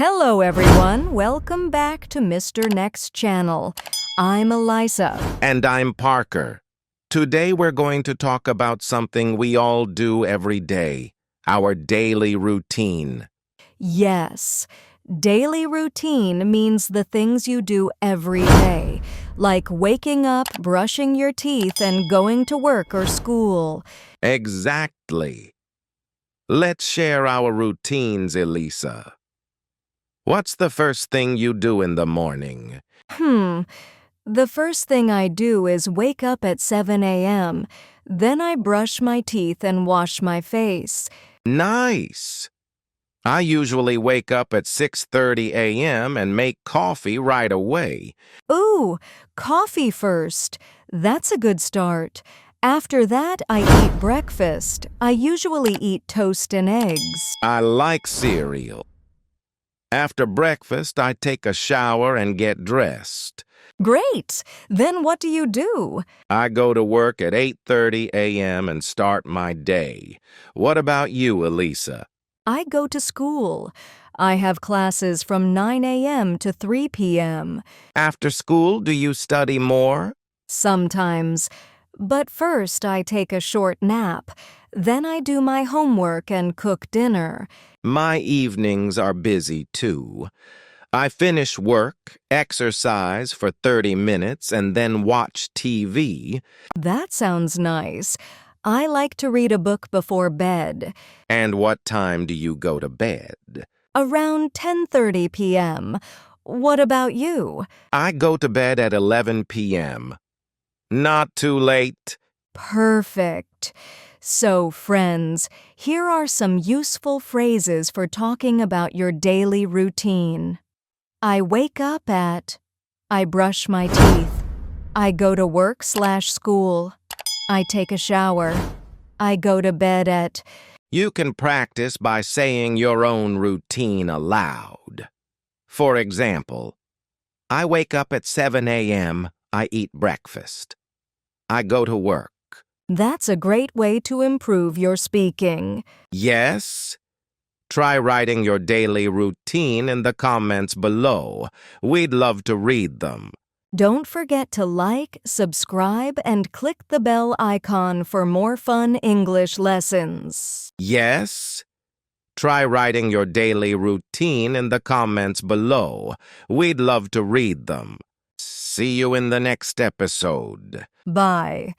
Hello everyone, welcome back to Mr. Next Channel. I'm Elisa. And I'm Parker. Today we're going to talk about something we all do every day, our daily routine. Yes, daily routine means the things you do every day, like waking up, brushing your teeth, and going to work or school. Exactly. Let's share our routines, Elisa. What's the first thing you do in the morning? The first thing I do is wake up at 7 a.m. Then I brush my teeth and wash my face. Nice! I usually wake up at 6:30 a.m. and make coffee right away. Ooh, coffee first. That's a good start. After that, I eat breakfast. I usually eat toast and eggs. I like cereal. After breakfast, I take a shower and get dressed. Great! Then what do you do? I go to work at 8:30 a.m. and start my day. What about you, Elisa? I go to school. I have classes from 9 a.m. to 3 p.m. After school, do you study more? Sometimes. But first, I take a short nap. Then I do my homework and cook dinner. My evenings are busy too. I finish work, exercise for 30 minutes, and then watch TV. That sounds nice. I like to read a book before bed. And what time do you go to bed? Around 10:30 p.m. What about you? I go to bed at 11 p.m. Not too late. Perfect. So, friends, here are some useful phrases for talking about your daily routine. I wake up at. I brush my teeth. I go to work/school. I take a shower. I go to bed at. You can practice by saying your own routine aloud. For example, I wake up at 7 a.m. I eat breakfast. I go to work. That's a great way to improve your speaking. Yes? Try writing your daily routine in the comments below. We'd love to read them. Don't forget to like, subscribe, and click the bell icon for more fun English lessons. Yes? Try writing your daily routine in the comments below. We'd love to read them. See you in the next episode. Bye.